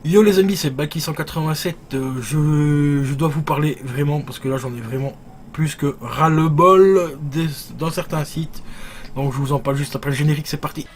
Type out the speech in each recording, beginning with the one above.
Yo les amis, c'est Baki187, je dois vous parler vraiment, parce que là j'en ai vraiment plus que ras-le-bol dans certains sites. Donc je vous en parle juste après le générique, c'est parti.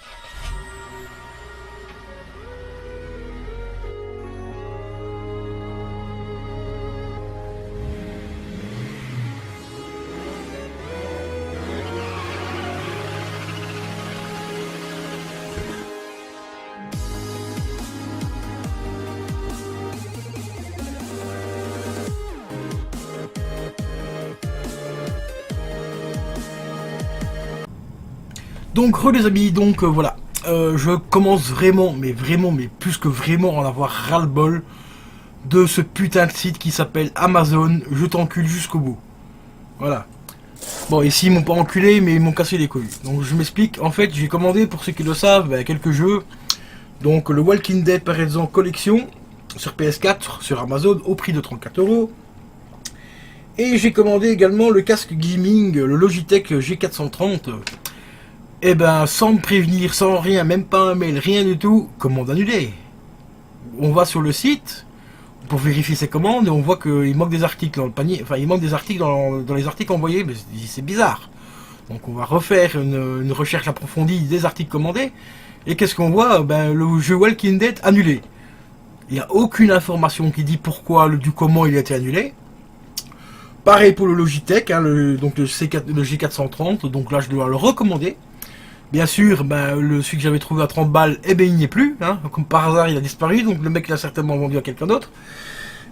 Donc les amis, donc voilà, je commence vraiment, mais plus que vraiment à en avoir ras-le-bol de ce putain de site qui s'appelle Amazon, je t'encule jusqu'au bout. Voilà. Bon, ici ils m'ont pas enculé, mais ils m'ont cassé les couilles. Donc je m'explique, en fait j'ai commandé, pour ceux qui le savent, quelques jeux. Donc le Walking Dead par exemple collection sur PS4 sur Amazon au prix de 34 €. Et j'ai commandé également le casque gaming, le Logitech G430. Et ben sans me prévenir, sans rien, même pas un mail, rien du tout, commande annulée. On va sur le site pour vérifier ses commandes et on voit qu'il manque des articles dans le panier. Enfin il manque des articles dans les articles envoyés, mais c'est bizarre. Donc on va refaire une recherche approfondie des articles commandés. Et qu'est-ce qu'on voit? Ben le jeu Walking Dead annulé. Il n'y a aucune information qui dit pourquoi, du comment il a été annulé. Pareil pour le Logitech, hein, donc le G430, donc là je dois le recommander. Bien sûr, ben, celui que j'avais trouvé à 30 balles, eh ben il n'y est plus, hein, comme par hasard il a disparu, donc le mec l'a certainement vendu à quelqu'un d'autre.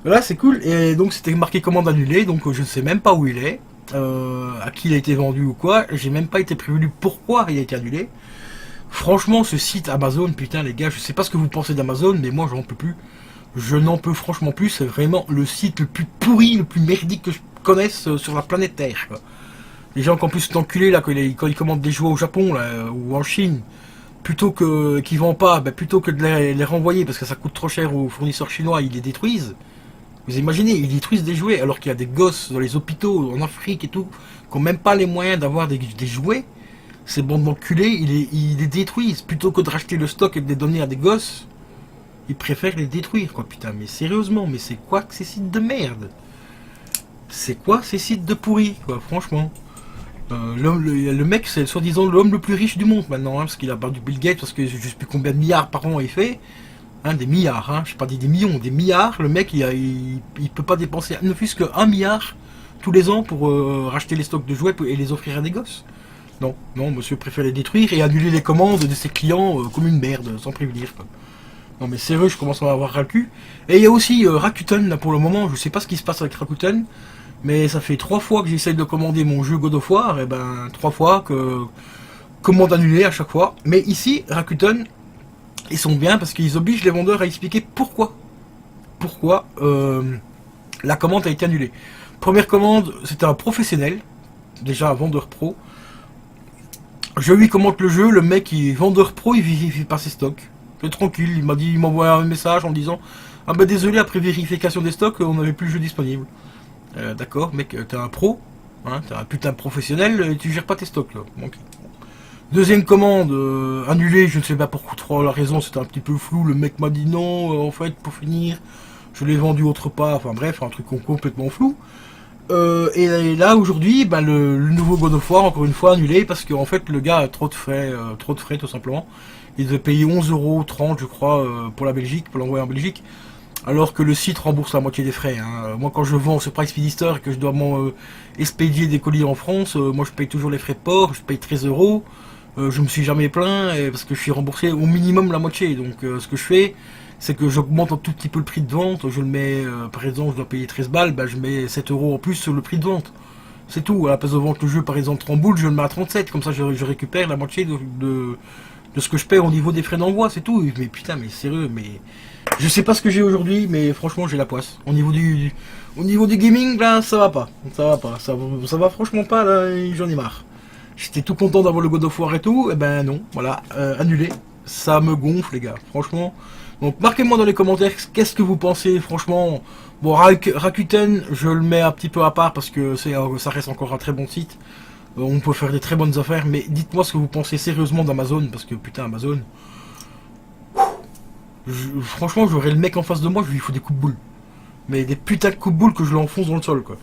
Voilà, c'est cool, et donc c'était marqué commande annulée, donc je ne sais même pas où il est, à qui il a été vendu ou quoi, j'ai même pas été prévenu pourquoi il a été annulé. Franchement, ce site Amazon, putain les gars, je sais pas ce que vous pensez d'Amazon, mais moi j'en peux plus. Je n'en peux franchement plus, c'est vraiment le site le plus pourri, le plus merdique que je connaisse sur la planète Terre, quoi. Les gens qui en plus sont enculés là, quand ils commandent des jouets au Japon là, ou en Chine, plutôt que qu'ils vendent pas, plutôt que de les renvoyer parce que ça coûte trop cher aux fournisseurs chinois, ils les détruisent. Vous imaginez, ils détruisent des jouets alors qu'il y a des gosses dans les hôpitaux, en Afrique et tout, qui n'ont même pas les moyens d'avoir des jouets. Ces bandes d'enculés, ils les détruisent. Plutôt que de racheter le stock et de les donner à des gosses, ils préfèrent les détruire, quoi, putain. Mais sérieusement, mais c'est quoi que ces sites de merde? C'est quoi ces sites de pourris, quoi, franchement? Le mec, c'est soi-disant l'homme le plus riche du monde maintenant, hein, parce qu'il a battu Bill Gates, parce que je sais plus combien de milliards par an il fait. Hein, des milliards, hein, je sais pas des millions, des milliards. Le mec, il peut pas dépenser ne fût-ce que 1 milliard tous les ans pour racheter les stocks de jouets et les offrir à des gosses. Non, non, monsieur préfère les détruire et annuler les commandes de ses clients comme une merde, sans prévenir, quoi. Non mais sérieux, je commence à en avoir ras le cul. Et il y a aussi Rakuten, là pour le moment, je sais pas ce qui se passe avec Rakuten. Mais ça fait 3 fois que j'essaye de commander mon jeu God of War, et ben 3 fois que commande annulée à chaque fois. Mais ici, Rakuten, ils sont bien parce qu'ils obligent les vendeurs à expliquer pourquoi la commande a été annulée. Première commande, c'était un professionnel, déjà un vendeur pro. Je lui commande le jeu, le mec il est vendeur pro, il vérifie pas ses stocks. C'est tranquille, il m'envoie un message en disant ah ben désolé, après vérification des stocks, on n'avait plus le jeu disponible. D'accord, mec, t'es un pro, hein, t'es un putain de professionnel, tu gères pas tes stocks là. Okay. Deuxième commande, annulée, je ne sais pas pourquoi, la raison c'était un petit peu flou, le mec m'a dit non, en fait, pour finir, je l'ai vendu autre part, enfin bref, un truc complètement flou. Et là aujourd'hui, le nouveau God of War, encore une fois, annulé, parce qu'en fait le gars a trop de frais tout simplement. Il devait payer 11,30 € je crois pour la Belgique, pour l'envoyer en Belgique. Alors que le site rembourse la moitié des frais, hein. Moi quand je vends sur Price Speedster et que je dois expédier des colis en France, moi je paye toujours les frais de port, je paye 13 €. Je me suis jamais plaint parce que je suis remboursé au minimum la moitié. Donc ce que je fais, c'est que j'augmente un tout petit peu le prix de vente. Je le mets, par exemple, je dois payer 13 balles, je mets 7 € en plus sur le prix de vente. C'est tout. À la place de vendre le jeu par exemple 30 boules, je le mets à 37. Comme ça je récupère la moitié de ce que je paie au niveau des frais d'envoi, c'est tout. Mais putain, mais sérieux, mais je sais pas ce que j'ai aujourd'hui, mais franchement j'ai la poisse. Au niveau du gaming là, ça va pas, ça va franchement pas là, j'en ai marre. J'étais tout content d'avoir le God of War et tout, et ben non, voilà, annulé. Ça me gonfle les gars, franchement. Donc marquez-moi dans les commentaires qu'est-ce que vous pensez, franchement. Bon, Rakuten, je le mets un petit peu à part parce que ça reste encore un très bon site. On peut faire des très bonnes affaires, mais dites-moi ce que vous pensez sérieusement d'Amazon, parce que putain Amazon, Franchement, j'aurais le mec en face de moi, je lui fous des coups de boule. Mais des putains de coups de boule que je l'enfonce dans le sol, quoi.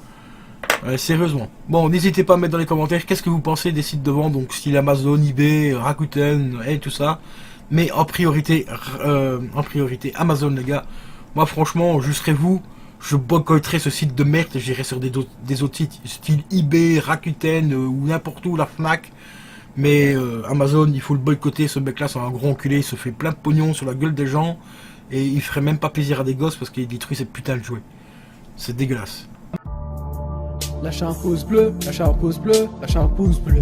Sérieusement. Bon, n'hésitez pas à mettre dans les commentaires qu'est-ce que vous pensez des sites de vente, donc style Amazon, eBay, Rakuten et tout ça. Mais en priorité Amazon, les gars. Moi, franchement, je serais vous, je boycotterais ce site de merde et j'irais sur des autres sites, style eBay, Rakuten ou n'importe où, la Fnac. Mais Amazon, il faut le boycotter. Ce mec-là, c'est un gros enculé. Il se fait plein de pognon sur la gueule des gens et il ferait même pas plaisir à des gosses parce qu'il détruit ces putains de jouets. C'est dégueulasse. Lâchez un pouce bleu, lâchez un pouce bleu, lâchez un pouce bleu.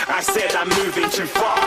I said I'm moving too far.